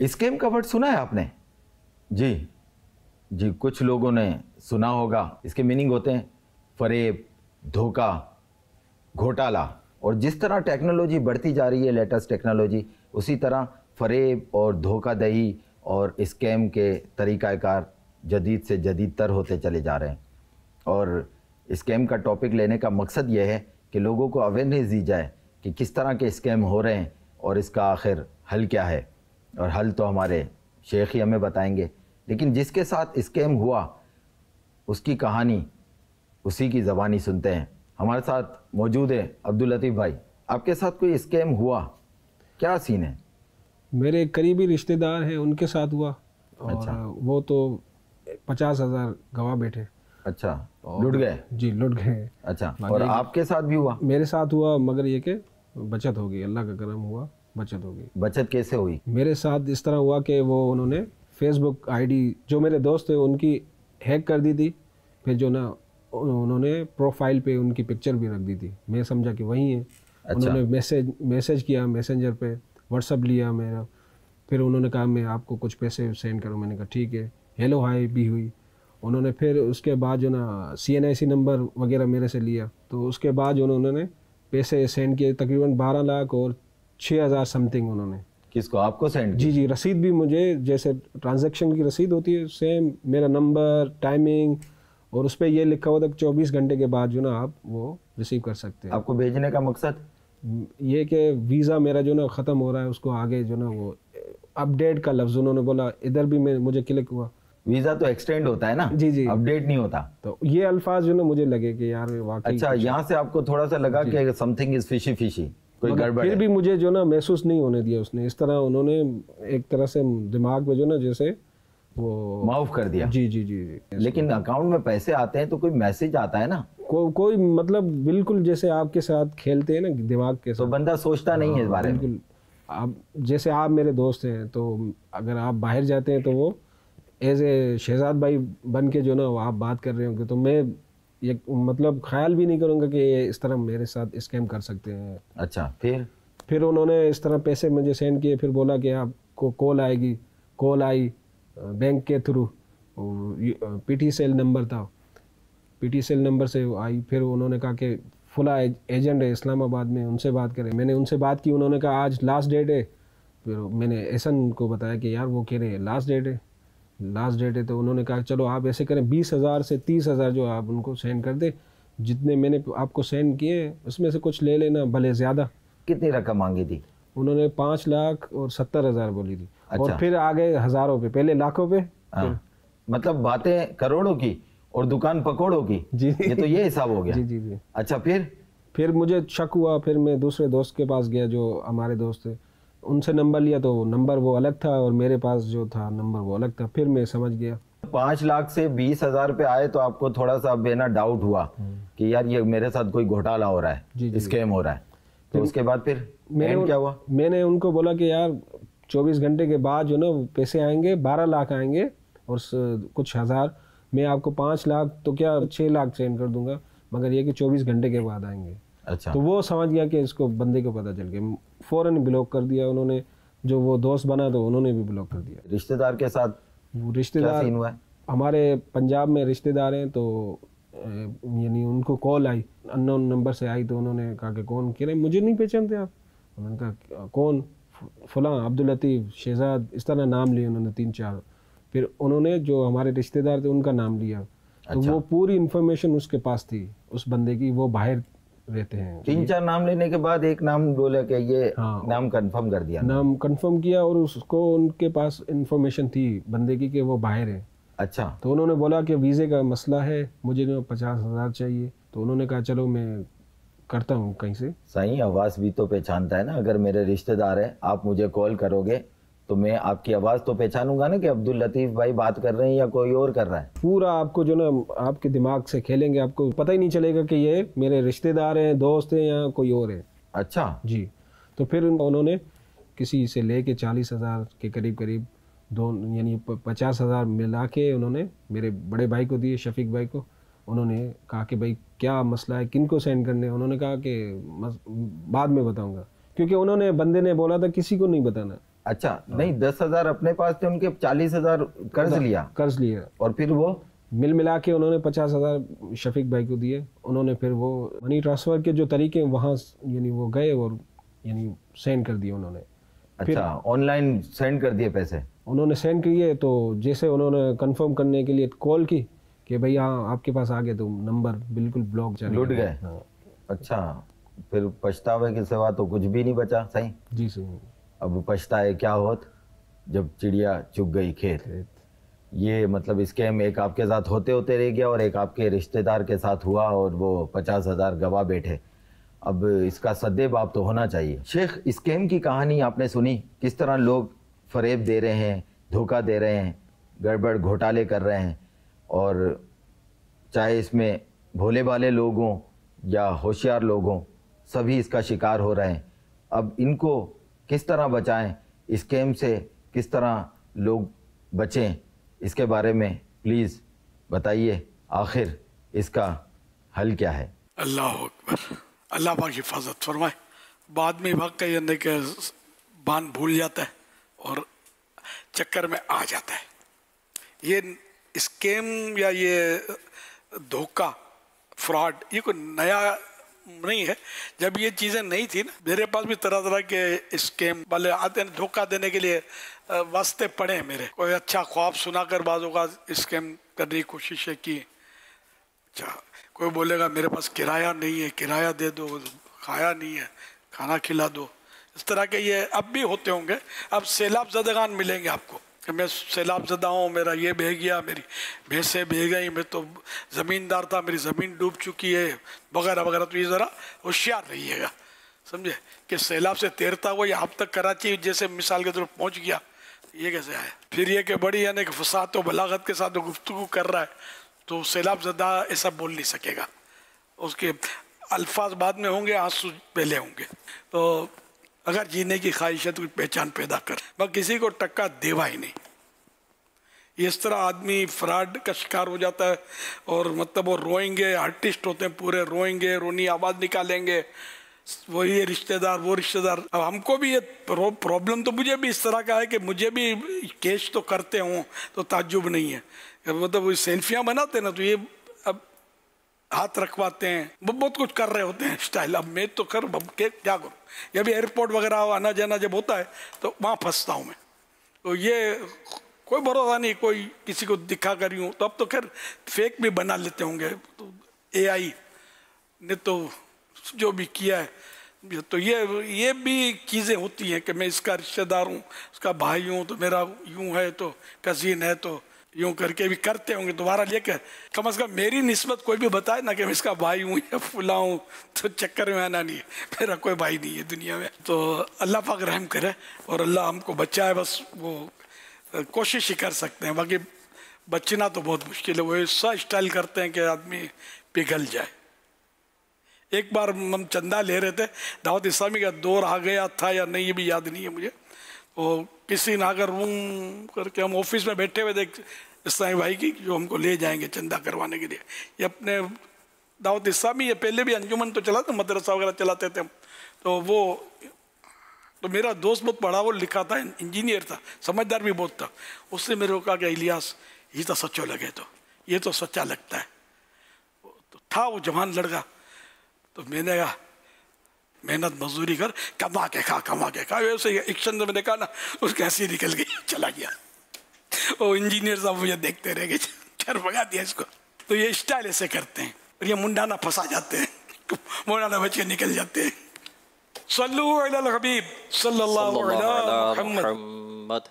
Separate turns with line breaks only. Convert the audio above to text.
Scam का word सुना है आपने? जी जी, कुछ लोगों ने सुना होगा। इसके मीनिंग होते हैं फरेब, धोखा, घोटाला। और जिस तरह टेक्नोलॉजी बढ़ती जा रही है, लेटेस्ट टेक्नोलॉजी, उसी तरह फरेब और धोखाधड़ी और स्कैम के तरीक़ाकार जदीद से जदीद तर होते चले जा रहे हैं। और स्कैम का टॉपिक लेने का मकसद ये है कि लोगों को अवेयरनेस दी जाए कि किस तरह के स्कैम हो रहे हैं और इसका आखिर हल क्या है। और हल तो हमारे शेख ही हमें बताएंगे, लेकिन जिसके साथ स्कैम हुआ उसकी कहानी उसी की ज़बानी सुनते हैं। हमारे साथ मौजूद है अब्दुल लतीफ़ भाई। आपके साथ कोई स्कैम हुआ, क्या सीन है?
मेरे करीबी रिश्तेदार हैं, उनके साथ हुआ। और
अच्छा।
वो तो 50,000 गवा बैठे।
अच्छा, लुट गए?
जी, लुट गए।
अच्छा, और आपके साथ भी हुआ?
मेरे साथ हुआ, मगर ये कि बचत हो गई, अल्लाह का करम हुआ, बचत हो गई।
बचत कैसे हुई?
मेरे साथ इस तरह हुआ कि वो उन्होंने फेसबुक आईडी जो मेरे दोस्त थे उनकी हैक कर दी थी। फिर जो ना उन्होंने प्रोफाइल पे उनकी पिक्चर भी रख दी थी। मैं समझा कि वही है।
अच्छा।
उन्होंने मैसेज किया मैसेंजर पे, व्हाट्सअप लिया मेरा। फिर उन्होंने कहा मैं आपको कुछ पैसे सेंड करूँ। मैंने कहा ठीक है। हेलो हाय भी हुई। उन्होंने फिर उसके बाद जो ना CNIC नंबर वगैरह मेरे से लिया। तो उसके बाद जो उन्होंने पैसे सेंड किए, तकरीबन 12 लाख और 6,000 समथिंग उन्होंने।
किसको? आपको सेंड?
जी जी, रसीद भी मुझे, जैसे ट्रांजैक्शन की रसीद होती है सेम, मेरा नंबर, टाइमिंग, और उस पर यह लिखा हुआ था कि 24 घंटे के बाद जो ना आप वो रिसीव कर सकते हैं।
आपको भेजने का मकसद
ये कि वीज़ा मेरा जो ना ख़त्म हो रहा है, उसको आगे जो ना वो अपडेट का लफ्ज़ उन्होंने बोला, इधर भी मुझे क्लिक हुआ।
वीज़ा तो एक्सटेंड होता है ना?
जी जी,
अपडेट नहीं होता।
तो ये अल्फाज जो ना मुझे लगे कि यार वाकई।
अच्छा, यहाँ से आपको थोड़ा सा लगा कि समथिंग इज फिशी फिशी, कोई गड़बड़ है।
फिर भी मुझे जो ना महसूस नहीं होने दिया उसने। इस तरह उन्होंने एक तरह से दिमाग में जो ना जैसे वो
माफ कर दिया।
जी जी जी जी।
लेकिन अकाउंट में पैसे आते हैं तो कोई मैसेज आता है ना?
कोई मतलब बिल्कुल जैसे आपके साथ खेलते हैं ना दिमाग के साथ,
तो बंदा सोचता नहीं है इस बारे में।
बिल्कुल। आप जैसे आप मेरे दोस्त हैं, तो अगर आप बाहर जाते हैं तो वो एज ए शहजाद भाई बन के जो ना आप बात कर रहे होंगे, तो मैं ये मतलब ख्याल भी नहीं करूँगा कि ये इस तरह मेरे साथ स्कैम कर सकते हैं।
अच्छा, फिर
उन्होंने इस तरह पैसे मुझे सेंड किए। फिर बोला कि आपको कॉल आएगी। कॉल आई बैंक के थ्रू, PT सेल नंबर था, PT सेल नंबर से आई। फिर उन्होंने कहा कि फुला एजेंट है इस्लामाबाद में, उनसे बात करें। मैंने उनसे बात की। उन्होंने कहा आज लास्ट डेट है। फिर मैंने एहसन को बताया कि यार वो कह रहे हैं लास्ट डेट है, लास्ट डेट है। तो उन्होंने कहा चलो आप ऐसे करें, 20,000 से 30,000 जो आप उनको सेंड कर दे, जितने मैंने आपको सेंड किए उसमें से कुछ ले लेना, भले ज़्यादा।
कितनी रकम मांगी थी?
उन्होंने 5,70,000 बोली थी।
अच्छा।
और फिर आ गए हज़ारों पे, पहले लाखों पे।
मतलब बातें करोड़ों की और दुकान पकौड़ों की।
जी,
ये तो ये हिसाब हो गया।
जी जी जी।
अच्छा,
फिर मुझे शक हुआ। फिर मैं दूसरे दोस्त के पास गया जो हमारे दोस्त थे, उनसे नंबर लिया तो नंबर वो अलग था और मेरे पास जो था नंबर वो अलग था। फिर मैं समझ गया।
5 लाख से 20,000 पे आए तो आपको थोड़ा सा बेना डाउट हुआ कि यार ये मेरे साथ कोई घोटाला हो रहा है, स्कैम हो रहा है। तो उसके बाद फिर क्या हुआ?
मैंने उनको बोला कि यार 24 घंटे के बाद जो ना पैसे आएंगे, 12 लाख आएंगे और कुछ हज़ार, मैं आपको 5 लाख तो क्या 6 लाख सेंड कर दूंगा, मगर ये कि 24 घंटे के बाद आएंगे।
अच्छा।
तो वो समझ गया कि इसको बंदे को पता चल गया, फ़ौरन ब्लॉक कर दिया उन्होंने। जो वो दोस्त बना तो उन्होंने भी ब्लॉक कर दिया।
रिश्तेदार के साथ
रिश्तेदार
सीन हुआ है?
हमारे पंजाब में रिश्तेदार हैं, तो यानी उनको कॉल आई, अननोन नंबर से आई। तो उन्होंने कहा कि कौन? कह रहे मुझे नहीं पहचानते आप। उन्होंने कहा कौन? फलां, अब्दुल लतीफ़, शहजाद, इस तरह नाम लिए उन्होंने 3-4। फिर उन्होंने जो हमारे रिश्तेदार थे उनका नाम लिया। तो वो पूरी इन्फॉर्मेशन उसके पास थी उस बंदे की, वो बाहर रहते हैं।
3-4 नाम लेने के बाद एक नाम बोला कि ये नाम कंफर्म कर दिया?
नाम कंफर्म किया और उसको उनके पास इन्फॉर्मेशन थी बंदे की कि वो बाहर है।
अच्छा।
तो उन्होंने बोला कि वीज़े का मसला है, मुझे 50,000 चाहिए। तो उन्होंने कहा चलो मैं करता हूँ कहीं से।
सही, आवाज़ भी तो पहचानता है ना। अगर मेरे रिश्तेदार हैं, आप मुझे कॉल करोगे तो मैं आपकी आवाज़ तो पहचानूंगा ना कि अब्दुल लतीफ़ भाई बात कर रहे हैं या कोई और कर रहा है।
पूरा आपको जो ना आपके दिमाग से खेलेंगे, आपको पता ही नहीं चलेगा कि ये मेरे रिश्तेदार हैं, दोस्त हैं या कोई और है।
अच्छा
जी। तो फिर उन्होंने किसी से लेके 40,000 के करीब यानी 50,000 मिला के उन्होंने मेरे बड़े भाई को दिए, शफीक भाई को। उन्होंने कहा कि भाई क्या मसला है, किन को सेंड करने? उन्होंने कहा कि बाद में बताऊंगा, क्योंकि उन्होंने बंदे ने बोला था किसी को नहीं बताना।
अच्छा, नहीं 10,000 अपने पास थे उनके, 40,000 कर्ज लिया और फिर वो
मिला के उन्होंने 50,000 शफीक भाई को दिए। उन्होंने फिर वो मनी ट्रांसफ़र के जो तरीके वहाँ यानी वो गए और यानी सेंड कर दिए उन्होंने।
अच्छा, ऑनलाइन सेंड कर दिए पैसे
उन्होंने सेंड किए, तो जैसे उन्होंने कंफर्म करने के लिए कॉल की कि भैया आपके पास आ गए, तो नंबर बिल्कुल ब्लॉक चले
लूट गए।
हाँ।
अच्छा, फिर पछतावे के सिवा तो कुछ भी नहीं बचा। सही
जी सही।
अब पछताए क्या होत जब चिड़िया चुग गई खेत। ये मतलब स्कैम एक आपके साथ होते होते रह गया और एक आपके रिश्तेदार के साथ हुआ और वो 50,000 गवा बैठे। अब इसका सद्देबाब तो होना चाहिए। शेख, स्कैम की कहानी आपने सुनी, किस तरह लोग फरेब दे रहे हैं, धोखा दे रहे हैं, गड़बड़ घोटाले कर रहे हैं, और चाहे इसमें भोले भाले लोग हों या होशियार लोग हों, सभी इसका शिकार हो रहे हैं। अब इनको किस तरह बचाएं, स्कैम से किस तरह लोग बचें, इसके बारे में प्लीज़ बताइए। आखिर इसका हल क्या है?
अल्लाह अकबर, अल्लाह पाक हिफाजत फरमाए। बाद में भाग का ये के बान भूल जाता है और चक्कर में आ जाता है। ये स्कैम या ये धोखा, फ्रॉड, ये कोई नया नहीं है। जब ये चीज़ें नहीं थी ना, मेरे पास भी तरह तरह के स्कैम वाले आते हैं धोखा देने के लिए, वास्ते पड़े हैं मेरे। कोई अच्छा ख्वाब सुनाकर बाजों का स्कैम करने की कोशिश की। अच्छा, कोई बोलेगा मेरे पास किराया नहीं है, किराया दे दो, खाया नहीं है, खाना खिला दो। इस तरह के ये अब भी होते होंगे। अब सैलाब ज़दगान मिलेंगे आपको कि मैं सैलाब ज़दा हूँ, मेरा ये बह गया, मेरी भैंसें बह गई, मैं तो ज़मींदार था, मेरी ज़मीन डूब चुकी है, वगैरह वगैरह। तो ये ज़रा होशियार रहिएगा, समझे, कि सैलाब से तैरता हुआ ये अब तक कराची जैसे मिसाल के तरफ पहुँच गया, ये कैसे आया। फिर ये कि बड़ी यानी कि फसाद और बलागत के साथ गुफ्तगू कर रहा है, तो सैलाब ज़दा ऐसा बोल नहीं सकेगा। उसके अल्फाज बाद में होंगे, आंसू पहले होंगे। तो अगर जीने की ख्वाहिश है तो पहचान पैदा कर, मैं किसी को टक्का देवा ही नहीं। इस तरह आदमी फ्रॉड का शिकार हो जाता है और मतलब वो रोएंगे, आर्टिस्ट होते हैं पूरे, रोएंगे, रोनी आवाज़ निकालेंगे, वो ये रिश्तेदार वो रिश्तेदार। अब हमको भी ये प्रॉब्लम तो मुझे भी इस तरह का है कि मुझे भी केस तो करते हों तो ताज्जुब नहीं है। मतलब वो सेल्फियाँ बनाते हैं ना, तो ये अब हाथ रखवाते हैं, वो बहुत कुछ कर रहे होते हैं स्टाइल। अब मैं तो कर क्या करूँ, जब एयरपोर्ट वगैरह आना जाना जब होता है तो वहाँ फंसता हूँ मैं। तो ये कोई भरोसा नहीं, कोई किसी को दिखा कर यूँ, तो अब तो खैर फेक भी बना लेते होंगे तो AI ने तो जो भी किया है। तो ये भी चीज़ें होती हैं कि मैं इसका रिश्तेदार हूँ, उसका भाई हूँ, तो मेरा यूँ है, तो कज़िन है, तो यूँ करके भी करते होंगे दोबारा लेकर। कम से कम मेरी निस्बत कोई भी बताए ना कि मैं इसका भाई हूँ या फुला हूँ, तो चक्कर में आना नहीं है। मेरा कोई भाई नहीं है दुनिया में। तो अल्लाह पाक रहम करे और अल्लाह हमको बचाए, बस वो कोशिश ही कर सकते हैं, बाकी बचना तो बहुत मुश्किल है। वो ऐसा स्टाइल करते हैं कि आदमी पिघल जाए। एक बार हम चंदा ले रहे थे, दावत इस्लामी का दौर आ गया था या नहीं ये भी याद नहीं है मुझे। तो किसी ने आकर रूम करके, हम ऑफिस में बैठे हुए थे इस्लामी भाई की, जो हमको ले जाएंगे चंदा करवाने के लिए। ये अपने दावत इस्लामी, ये पहले भी अंजुमन तो चला था, मदरसा वगैरह चलाते थे हम। तो मेरा दोस्त बहुत पढ़ा, वो लिखा था, इंजीनियर था, समझदार भी बहुत था। उसने मेरे को कहा कि इलियास ये तो सच्चो लगे, तो ये तो सच्चा लगता है। तो था वो जवान लड़का, तो मैंने कहा मेहनत मजदूरी कर, कमा के खा। वैसे एक्शन में देखा ना, उसकी हंसी निकल गई, चला गया। वो इंजीनियर साहब मुझे देखते रह गए, चर भगा दिया इसको। तो ये स्टाइल ऐसे करते हैं और ये मुंडाना फंसा जाते हैं, मुंडाना बच के निकल जाते हैं। सल्लल्लाहु अलैहि हबीब सल्लल्लाहु अलैहि मुहम्मद।